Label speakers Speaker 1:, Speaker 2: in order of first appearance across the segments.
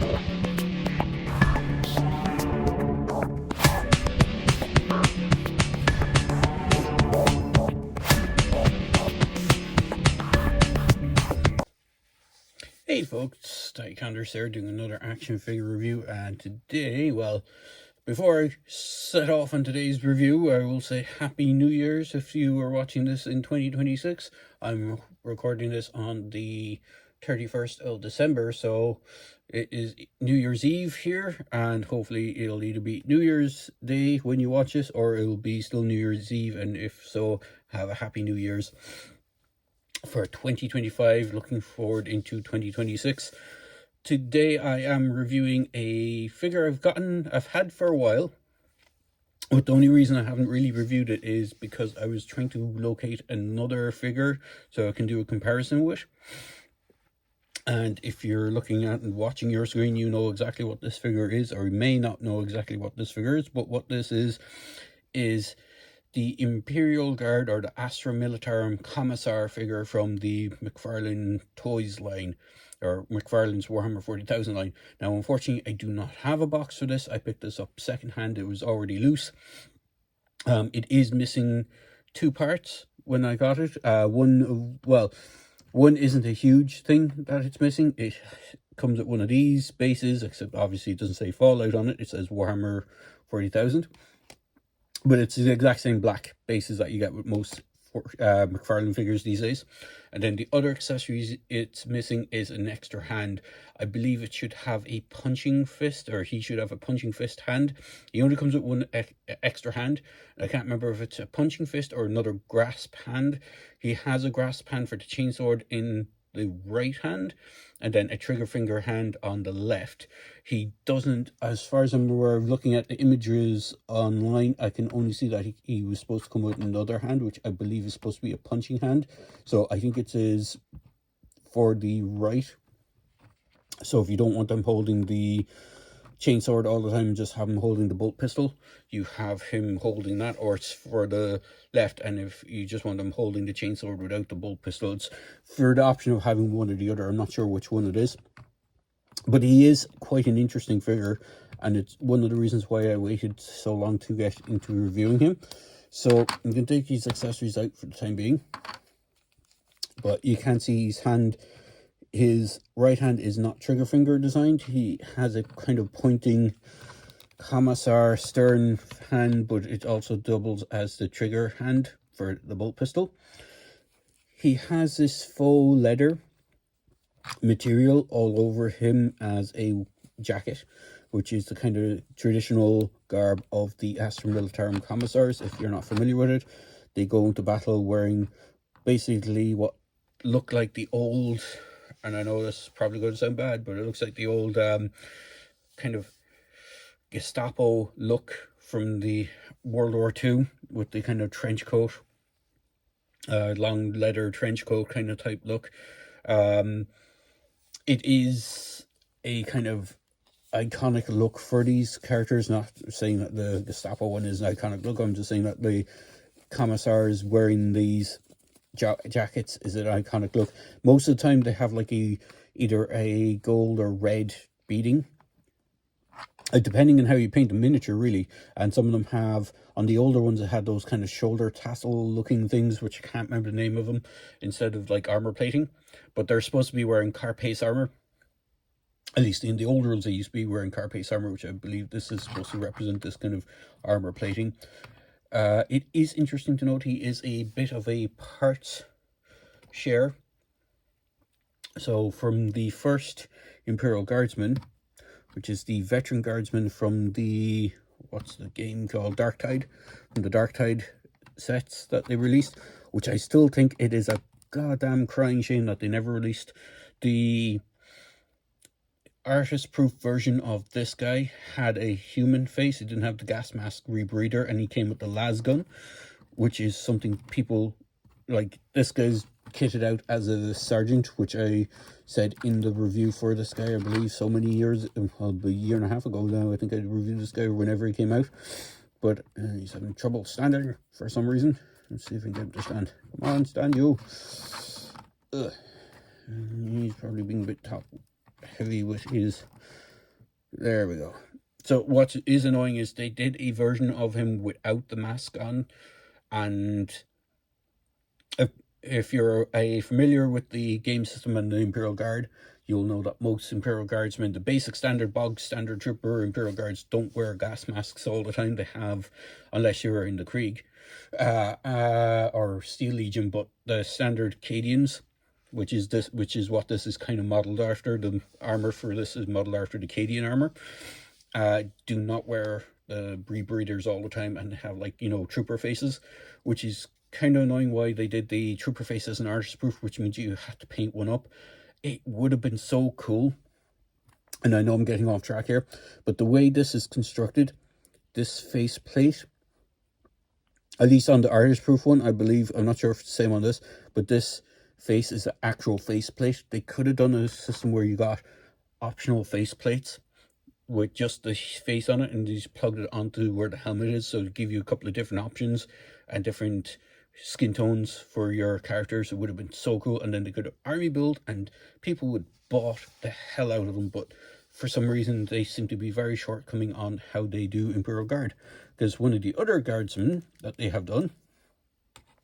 Speaker 1: Hey folks, Tyconders here doing another action figure review, and today, well, before I set off on today's review, I will say Happy New Year's if you are watching this in 2026. I'm recording this on the 31st of December, so it is New Year's Eve here, and hopefully it'll either be New Year's Day when you watch this, or it'll be still New Year's Eve, and if so, have a Happy New Year's for 2025, looking forward into 2026. Today I am reviewing a figure I've had for a while, but the only reason I haven't really reviewed it is because I was trying to locate another figure so I can do a comparison with. And if you're looking at and watching your screen, you know exactly what this figure is, or you may not know exactly what this figure is, but what this is the Imperial Guard, or the Astra Militarum Commissar figure from the Mcfarlane Toys line, or Mcfarlane's Warhammer 40,000 line. Now, unfortunately, I do not have a box for this. I picked this up secondhand. It was already loose. It is missing two parts when I got it. One isn't a huge thing that it's missing. It comes with one of these bases, except obviously it doesn't say Fallout on it. It says Warhammer 40,000. But it's the exact same black bases that you get with most Mcfarlane figures these days. And then the other accessories it's missing is an extra hand. I believe it should have a punching fist, or he should have a punching fist hand. He only comes with one extra hand. I can't remember if it's a punching fist or another grasp hand. He has a grasp hand for the chainsword in the right hand, and then a trigger finger hand on the left. He doesn't, as far as I'm aware, looking at the images online, I can only see that he was supposed to come with another hand, which I believe is supposed to be a punching hand. So I think it is for the right. So if you don't want them holding the chainsword all the time, just have him holding the bolt pistol, you have him holding that, or it's for the left. And if you just want them holding the chainsword without the bolt pistol, it's for the option of having one or the other. I'm not sure which one it is, but he is quite an interesting figure, and it's one of the reasons why I waited so long to get into reviewing him. So I'm going to take these accessories out for the time being, but you can see his hand. His right hand is not trigger finger designed. He has a kind of pointing Commissar stern hand, but it also doubles as the trigger hand for the bolt pistol. He has this faux leather material all over him as a jacket, which is the kind of traditional garb of the Astra Militarum Commissars. If you're not familiar with it, they go into battle wearing basically what look like the old, and I know this is probably going to sound bad, but it looks like the old kind of Gestapo look from the World War II, with the kind of trench coat, long leather trench coat kind of type look. It is a kind of iconic look for these characters. Not saying that the Gestapo one is an iconic look, I'm just saying that the Commissars wearing these jackets is an iconic look. Most of the time they have like either a gold or red beading, depending on how you paint the miniature, really. And some of them have, on the older ones, it had those kind of shoulder tassel looking things, which I can't remember the name of them, instead of like armor plating. But they're supposed to be wearing carapace armor. At least in the older ones, they used to be wearing carapace armor, which I believe this is supposed to represent this kind of armor plating. It is interesting to note he is a bit of a parts share. So from the first Imperial Guardsman, which is the veteran guardsman from the, what's the game called, Dark Tide, from the Dark Tide sets that they released, which I still think it is a goddamn crying shame that they never released the artist proof version of this guy. Had a human face. It didn't have the gas mask rebreather, and he came with the las gun, which is something people like. This guy's kitted out as a sergeant, which I said in the review for this guy, I believe so many years, well, a year and a half ago now. I think I reviewed this guy whenever he came out, but he's having trouble standing for some reason. Let's see if we can get him to stand. Come on, stand, you. Ugh. He's probably being a bit top heavy with his There we go. So what is annoying is they did a version of him without the mask on, and if you're familiar with the game system and the Imperial Guard, you'll know that most Imperial Guardsmen, the basic standard bog standard trooper Imperial Guards, don't wear gas masks all the time. They have, unless you're in the Krieg or Steel Legion, but the standard Cadians, which is what this is kind of modeled after. The armor for this is modeled after the Cadian armor. Do not wear the rebreathers all the time and have, like, you know, trooper faces, which is kind of annoying why they did the trooper face as an artist proof, which means you have to paint one up. It would have been so cool. And I know I'm getting off track here, but the way this is constructed, this face plate, at least on the artist proof one, I believe, I'm not sure if it's the same on this, but this face is the actual face plate. They could have done a system where you got optional face plates with just the face on it, and you just plugged it onto where the helmet is, so to give you a couple of different options and different skin tones for your characters. It would have been so cool. And then they could have army build, and people would bought the hell out of them. But for some reason, they seem to be very shortcoming on how they do Imperial Guard, because one of the other guardsmen that they have done,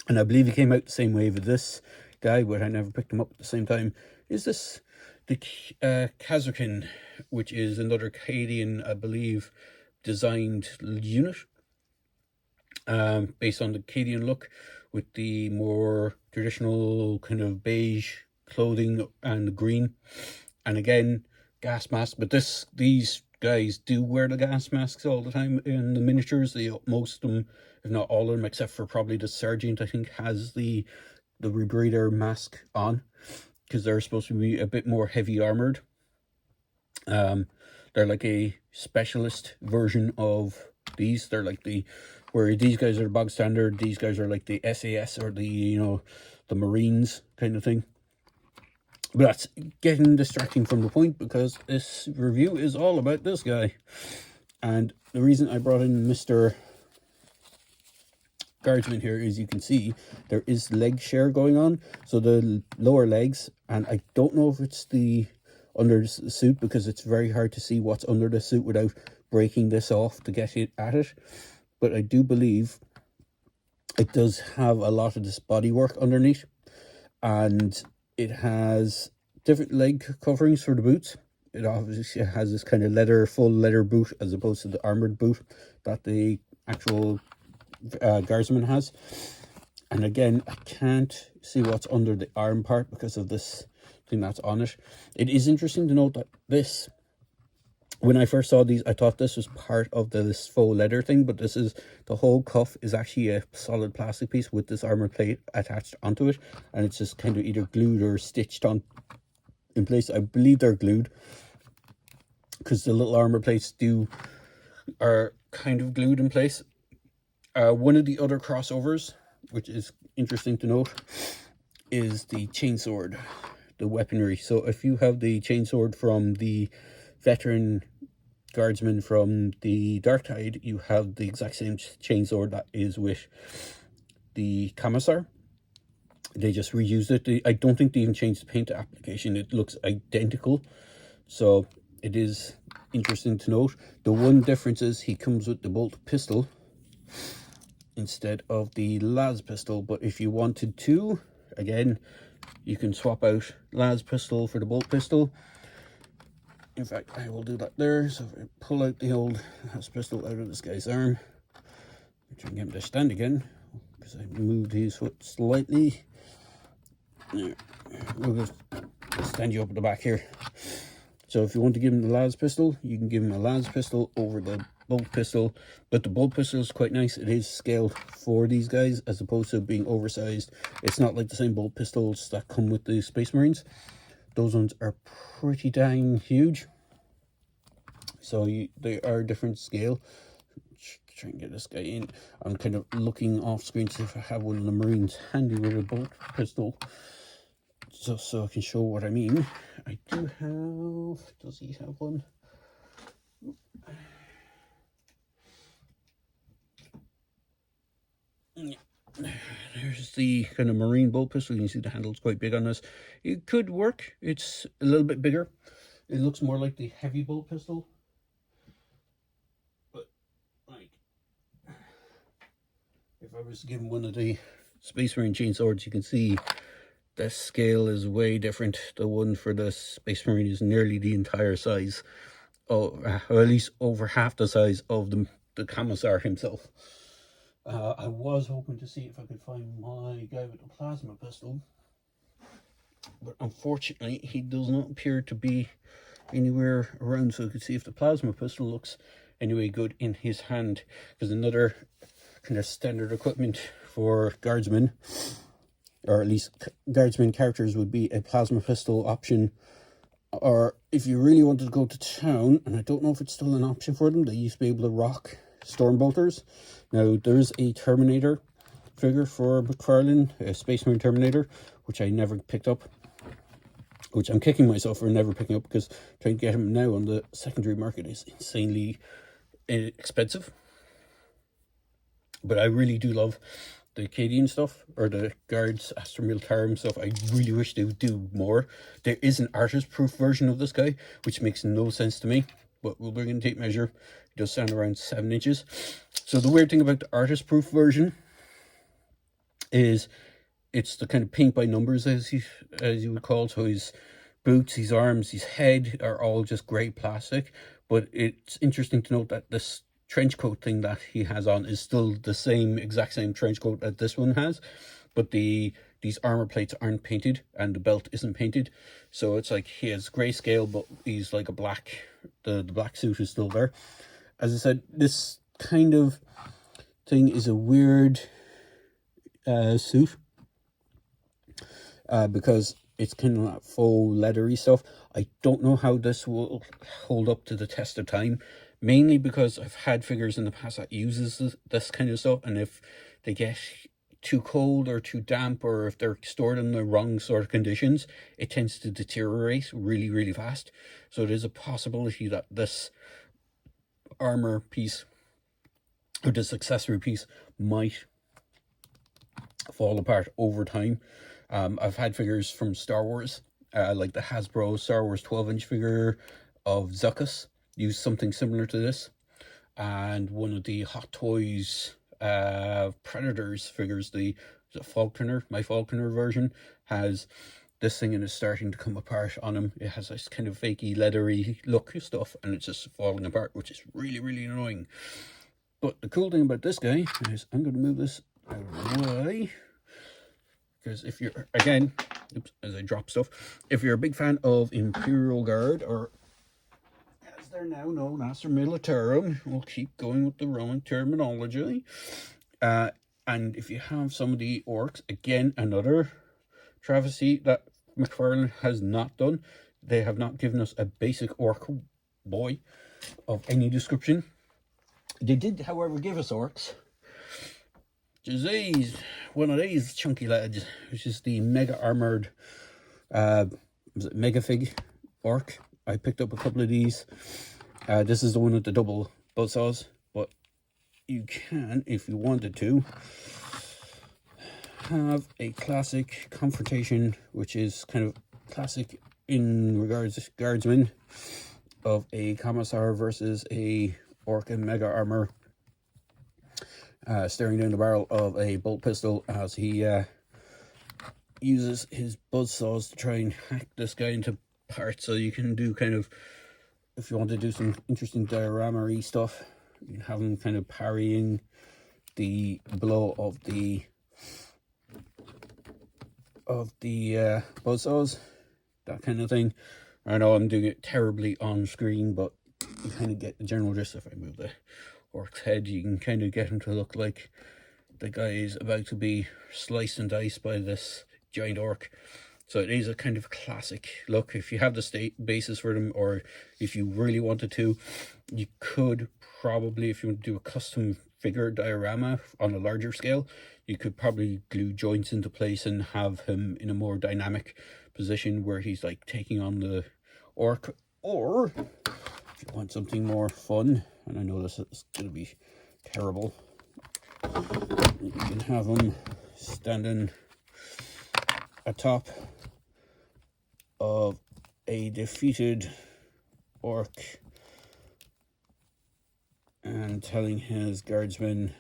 Speaker 1: and I believe he came out the same wave as this guy, but I never picked him up at the same time, is this the Kazarkin, which is another Cadian, I believe, designed unit, based on the Cadian look, with the more traditional kind of beige clothing and the green, and again gas mask. But these guys do wear the gas masks all the time in the miniatures. Most of them, if not all of them, except for probably the sergeant, I think, has the rebreather mask on, because they're supposed to be a bit more heavy armored. They're like a specialist version of these. They're like where these guys are the bog standard, these guys are like the SAS or the, you know, the Marines kind of thing. But that's getting distracting from the point, because this review is all about this guy. And the reason I brought in Mr. Guardsman here is, you can see there is leg share going on. So the lower legs, and I don't know if it's the under the suit, because it's very hard to see what's under the suit without breaking this off to get it at it. But I do believe it does have a lot of this bodywork underneath, and it has different leg coverings for the boots. It obviously has this kind of full leather boot, as opposed to the armored boot that the actual guardsman has. And again, I can't see what's under the arm part because of this thing that's on it. It is interesting to note that this, when I first saw these, I thought this was part of this faux leather thing, but this is, the whole cuff is actually a solid plastic piece with this armor plate attached onto it, and it's just kind of either glued or stitched on in place. I believe they're glued, because the little armor plates are kind of glued in place. One of the other crossovers, which is interesting to note, is the chainsword, the weaponry. So if you have the chainsword from the veteran guardsman from the Dark Tide, you have the exact same chainsword that is with the Commissar. They just reused it. I don't think they even changed the paint application. It looks identical. So it is interesting to note. The one difference is he comes with the bolt pistol instead of the las pistol. But if you wanted to, again, you can swap out las pistol for the bolt pistol. In fact, I will do that there. So if I pull out the old las pistol out of this guy's arm, try and get him to stand again, because I moved his foot slightly. There. We'll just stand you up at the back here. So if you want to give him the las pistol, you can give him a las pistol over the bolt pistol. But the bolt pistol is quite nice. It is scaled for these guys, as opposed to being oversized. It's not like the same bolt pistols that come with the Space Marines. Those ones are pretty dang huge. So they are a different scale. Try and get this guy in. I'm kind of looking off screen to see if I have one of the Marines handy with a bolt pistol, so I can show what I mean. I do have, does he have one? There's the kind of Marine bolt pistol. You can see the handle's quite big on this. It could work. It's a little bit bigger. It looks more like the heavy bolt pistol if I was given one of the Space Marine chain swords, you can see the scale is way different. The one for the Space Marine is nearly the entire size, or at least over half the size of the Commissar himself. I was hoping to see if I could find my guy with the plasma pistol, but unfortunately he does not appear to be anywhere around, so I could see if the plasma pistol looks anyway good in his hand. Because another kind of standard equipment for guardsmen, or at least guardsmen characters, would be a plasma pistol option. Or if you really wanted to go to town, and I don't know if it's still an option for them, they used to be able to rock Stormbolters. Now there's a Terminator figure for Mcfarlane, a Space Marine Terminator, which I never picked up, which I'm kicking myself for never picking up, because trying to get him now on the secondary market is insanely expensive. But I really do love the Acadian stuff, or the Guards Astra Militarum stuff. I really wish they would do more. There is an artist proof version of this guy, which makes no sense to me, but we'll bring in tape measure. It does stand around 7 inches. So the weird thing about the artist proof version is it's the kind of paint by numbers, as you would call it. So his boots, his arms, his head are all just grey plastic. But it's interesting to note that this trench coat thing that he has on is still the exact same trench coat that this one has, but these armor plates aren't painted and the belt isn't painted. So it's like he has grayscale, but he's like a black. The black suit is still there. As I said, this kind of thing is a weird suit, because it's kind of like faux leathery stuff. I don't know how this will hold up to the test of time, mainly because I've had figures in the past that uses this kind of stuff, and if they get too cold or too damp, or if they're stored in the wrong sort of conditions, it tends to deteriorate really, really fast. So there's a possibility that this armor piece, or this accessory piece, might fall apart over time. I've had figures from Star Wars, like the Hasbro Star Wars 12-inch figure of Zuckuss use something similar to this, and one of the Hot Toys Predators figures, the Falconer, my Falconer version, has this thing and it's starting to come apart on him. It has this kind of fakey leathery look stuff, and it's just falling apart, which is really, really annoying. But the cool thing about this guy is, I'm going to move this out of the way, because if you're, again, oops, as I drop stuff, if you're a big fan of Imperial Guard, or as they're now known, Astra Militarum, we'll keep going with the Roman terminology, and if you have some of the orcs, again, another travesty that Mcfarlane has not done. They have not given us a basic orc boy of any description. They did, however, give us orcs. One of these chunky lads, which is the mega armored mega fig orc. I picked up a couple of these. This is the one with the double buzzsaws, but you can, if you wanted to, have a classic confrontation, which is kind of classic in regards to guardsmen, of a Commissar versus a orc in mega armor, staring down the barrel of a bolt pistol as he uses his buzzsaws to try and hack this guy into parts. So you can do kind of, if you want to do some interesting diorama-y stuff, you can have him kind of parrying the blow of the buzzsaws, that kind of thing. I know I'm doing it terribly on screen, but you kind of get the general gist. If I move the orc's head, you can kind of get him to look like the guy is about to be sliced and diced by this giant orc. So it is a kind of classic look. If you have the basis for them, or if you really wanted to, you could probably, if you want to do a custom figure diorama on a larger scale, you could probably glue joints into place and have him in a more dynamic position where he's like taking on the orc. Or if you want something more fun, and I know this is going to be terrible, you can have him standing atop of a defeated orc and telling his guardsmen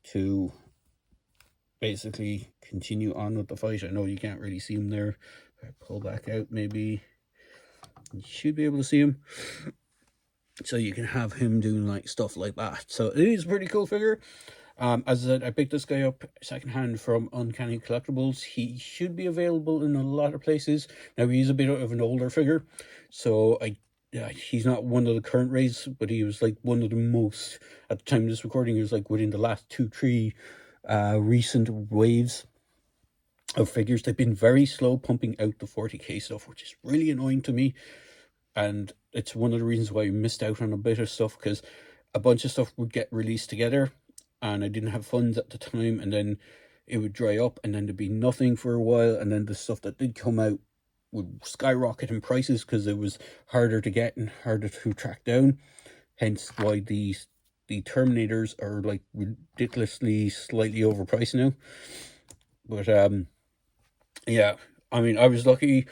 Speaker 1: to basically continue on with the fight. I know you can't really see him there. If I pull back out, maybe you should be able to see him. So you can have him doing like stuff like that. So it is a pretty cool figure. As I said, I picked this guy up secondhand from Uncanny Collectibles. He should be available in a lot of places. Now, he's a bit of an older figure, so he's not one of the current raids, but he was like one of the most, at the time of this recording, he was like within the last 2-3 recent waves of figures. They've been very slow pumping out the 40k stuff, which is really annoying to me. And it's one of the reasons why I missed out on a bit of stuff, because a bunch of stuff would get released together and I didn't have funds at the time, and then it would dry up, and then there'd be nothing for a while, and then the stuff that did come out would skyrocket in prices because it was harder to get and harder to track down. Hence why the Terminators are like ridiculously slightly overpriced now. But yeah, I mean, I was lucky.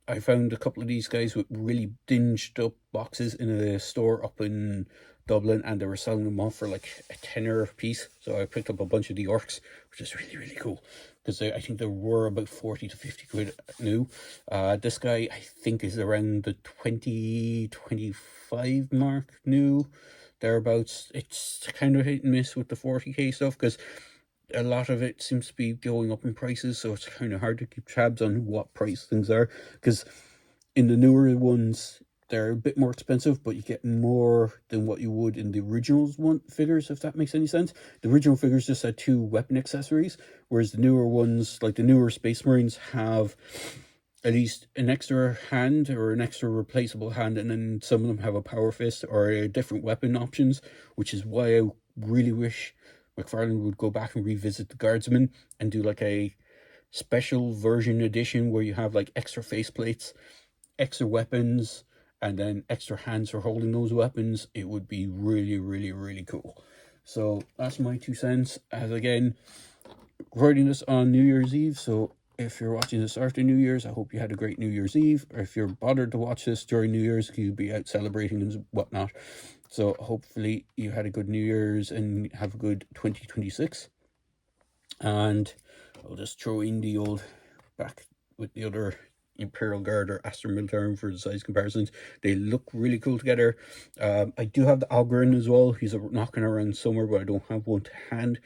Speaker 1: I found a couple of these guys with really dinged up boxes in a store up in Dublin, and they were selling them off for like a tenner a piece. So I picked up a bunch of the orcs, which is really, really cool, because I think there were about 40 to 50 quid new. This guy, I think, is around the 20-25 mark new, thereabouts. It's kind of hit and miss with the 40k stuff, because a lot of it seems to be going up in prices, so it's kind of hard to keep tabs on what price things are, because in the newer ones they're a bit more expensive, but you get more than what you would in the originals figures, if that makes any sense. The original figures just had 2 weapon accessories, whereas the newer ones, like the newer Space Marines, have at least an extra hand or an extra replaceable hand, and then some of them have a power fist or a different weapon options, which is why I really wish Mcfarlane would go back and revisit the Guardsmen and do like a special version edition where you have like extra faceplates, extra weapons, and then extra hands for holding those weapons. It would be really, really, really cool. So that's my 2 cents. As again, recording this on New Year's Eve, so if you're watching this after New Year's, I hope you had a great New Year's Eve. Or if you're bothered to watch this during New Year's, you'll be out celebrating and whatnot. So hopefully you had a good New Year's and have a good 2026. And I'll just throw in the old back with the other Imperial Guard or Astra Militarum for the size comparisons. They look really cool together. I do have the Algren as well. He's knocking around somewhere, but I don't have one to hand.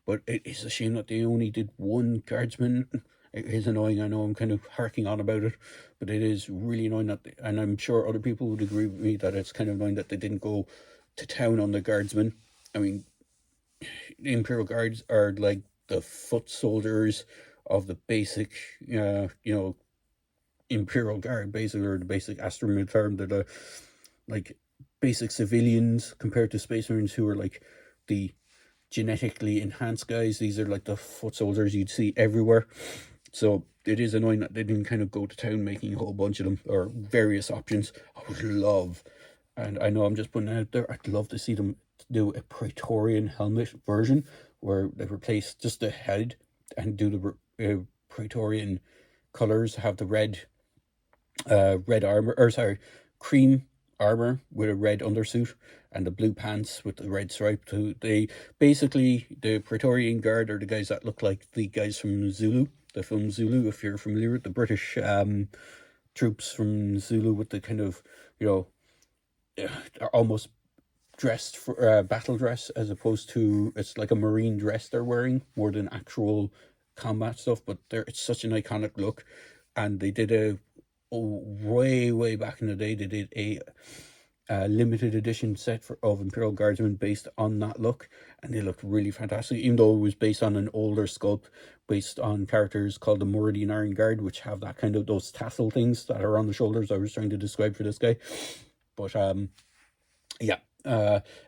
Speaker 1: But it is a shame that they only did 1 Guardsman. It is annoying. I know I'm kind of harking on about it, but it is really annoying that, and I'm sure other people would agree with me that it's kind of annoying that they didn't go to town on the Guardsmen. I mean, the Imperial Guards are like the foot soldiers of the basic, Imperial Guard, basically, or the basic Astra Militarum. They're the like basic civilians compared to Space Marines, who are like the genetically enhanced guys. These are like the foot soldiers you'd see everywhere. So it is annoying that they didn't kind of go to town making a whole bunch of them, or various options. I would love, and I know I'm just putting it out there, I'd love to see them do a Praetorian helmet version where they replace just the head and do the Praetorian colors, have the red armor, or sorry, cream armor with a red undersuit and the blue pants with the red stripe. They basically, the Praetorian Guard are the guys that look like the guys from Zulu, the film Zulu, if you're familiar with the British troops from Zulu, with the kind of, almost dressed for battle dress, as opposed to, it's like a marine dress they're wearing more than actual combat stuff. But it's such an iconic look, and they did way back in the day, they did a limited edition set of Imperial Guardsmen based on that look, and they looked really fantastic, even though it was based on an older sculpt based on characters called the Meridian Iron Guard, which have that kind of, those tassel things that are on the shoulders I was trying to describe for this guy. But yeah,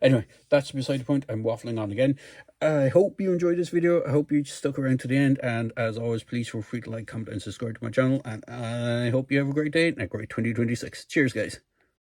Speaker 1: anyway, that's beside the point. I'm waffling on again. I hope you enjoyed this video. I hope you stuck around to the end, and as always, please feel free to like, comment, and subscribe to my channel, and I hope you have a great day and a great 2026. Cheers, guys.